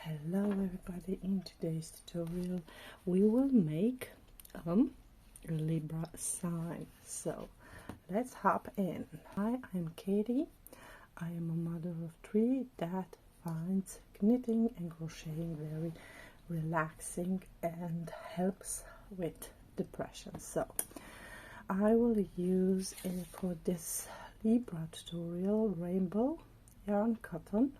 Hello everybody, in today's tutorial we will make a Libra sign. So let's hop in. Hi, I'm Katie. I am a mother of three that finds knitting and crocheting very relaxing and helps with depression. So I will use for this Libra tutorial rainbow yarn cotton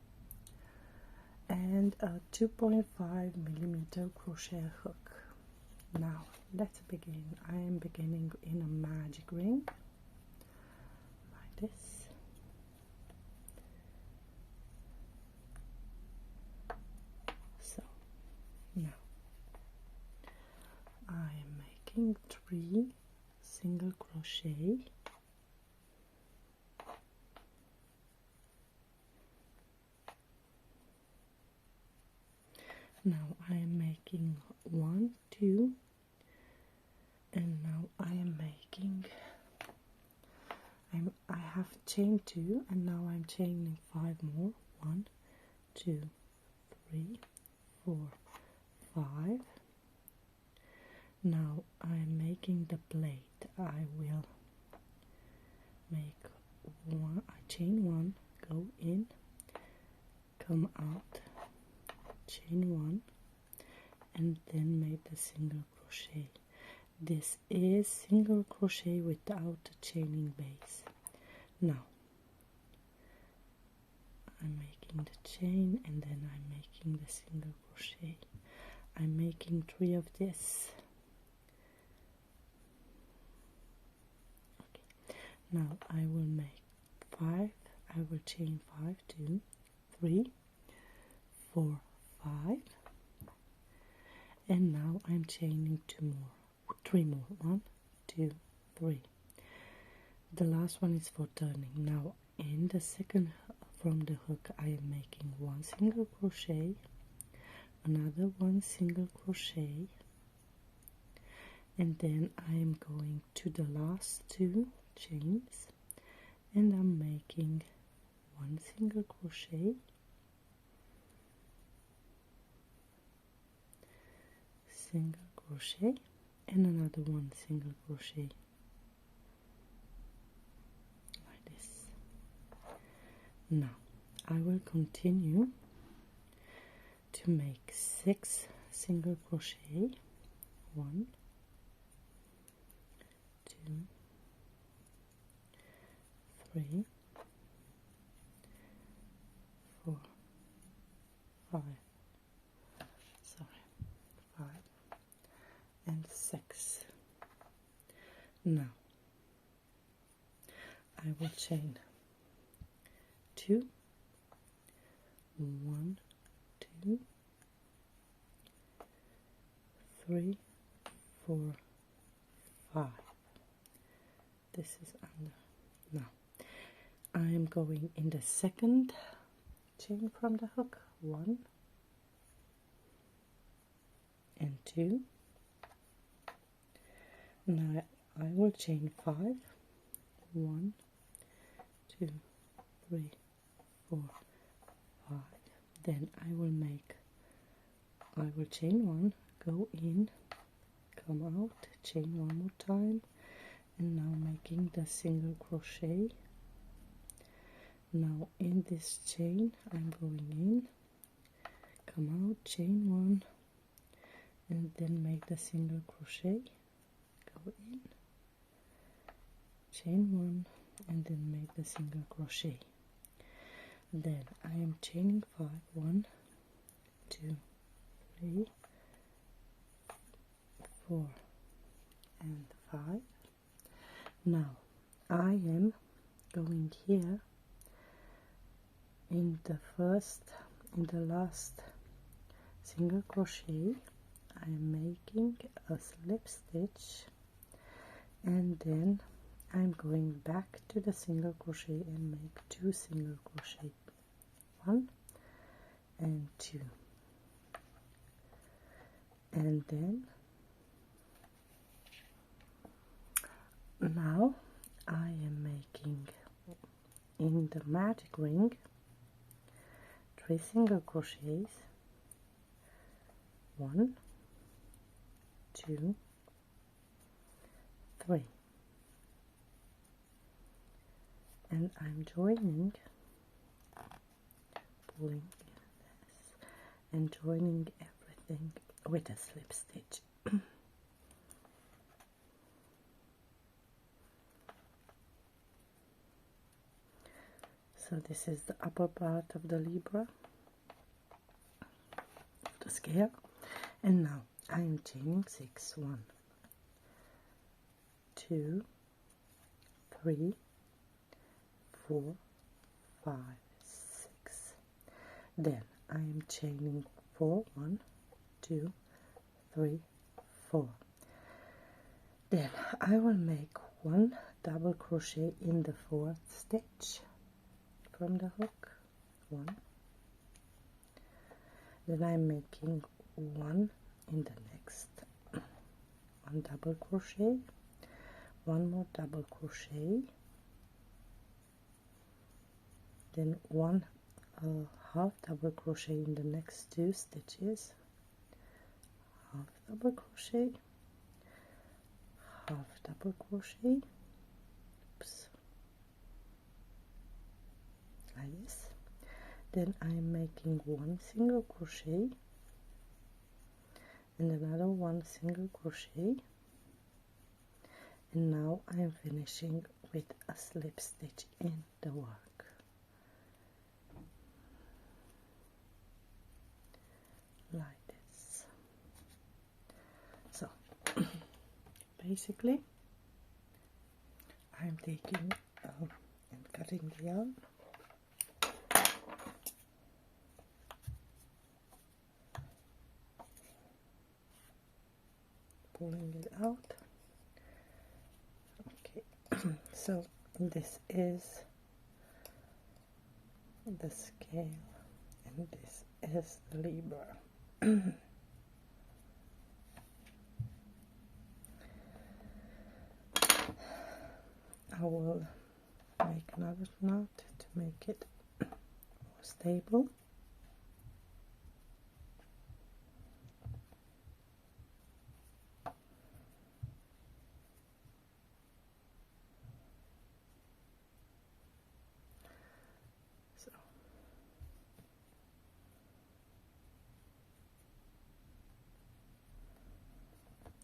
and a 2.5mm crochet hook. Now let's begin. I am beginning in a magic ring like this. So now I am making 3 single crochet. Now I am making 1, 2, and now I am making, I have chained 2, and now I'm chaining 5 more. 1, 2, 3, 4, 5. Now I'm making the plate. I will make 1, I chain 1, go in, come out, chain 1, and then make the single crochet. This is single crochet without a chaining base. Now I'm making the chain and then I'm making the single crochet. I'm making 3 of this. Okay. Now I will make 5. I will chain 5, 2, 3, 4, 5, and now I'm chaining 3 more. 1, 2, 3. The last one is for turning. Now in the second from the hook I am making 1 single crochet, another 1 single crochet, and then I am going to the last 2 chains and I'm making 1 single crochet, single crochet, and another 1 single crochet like this. Now I will continue to make 6 single crochet. 1, 2, 3, 4, 5. Sorry, 5 and 6. Now I will chain 2, 1, 2, 3, 4, 5. This is under. Now I am going in the second chain from the hook. 1 and 2. Now I will chain 5. 1, 2, 3, 4, 5. Then I will chain 1, go in, come out, chain 1 more time, and now making the single crochet. Now in this chain I'm going in, come out, chain 1, and then make the single crochet, go in, chain 1, and then make the single crochet. Then I am chaining 5, 1, 2, 3, 4, and 5. Now I am going here in the last single crochet. I am making a slip stitch, and then I'm going back to the single crochet and make 2 single crochet, 1 and 2, and then now I am making in the magic ring 3 single crochets, 1, 2, 3, and I'm joining, pulling this and joining everything with a slip stitch. So this is the upper part of the Libra, the scale, and now I am chaining 6, 1, 2, 3, 4, 5, 6. Then I am chaining 4, 1, 2, 3, 4. Then I will make 1 double crochet in the 4th stitch from the hook, 1. Then I'm making 1 in the next, 1 double crochet, 1 more double crochet, then 1 half double crochet in the next 2 stitches, half double crochet, half double crochet, oops, like this. Then I'm making 1 single crochet and another 1 single crochet, and now I'm finishing with a slip stitch in the work, like this. So basically I'm taking and cutting the yarn, pulling it out. Okay, so this is the scale and this is the Libra. I will make another knot to make it more stable. So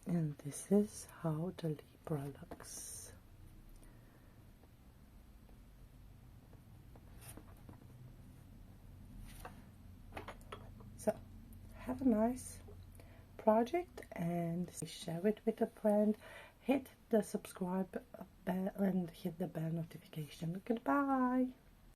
and this is how the Libra looks. So have a nice project and share it with a friend. Hit the subscribe bell and hit the bell notification. Goodbye.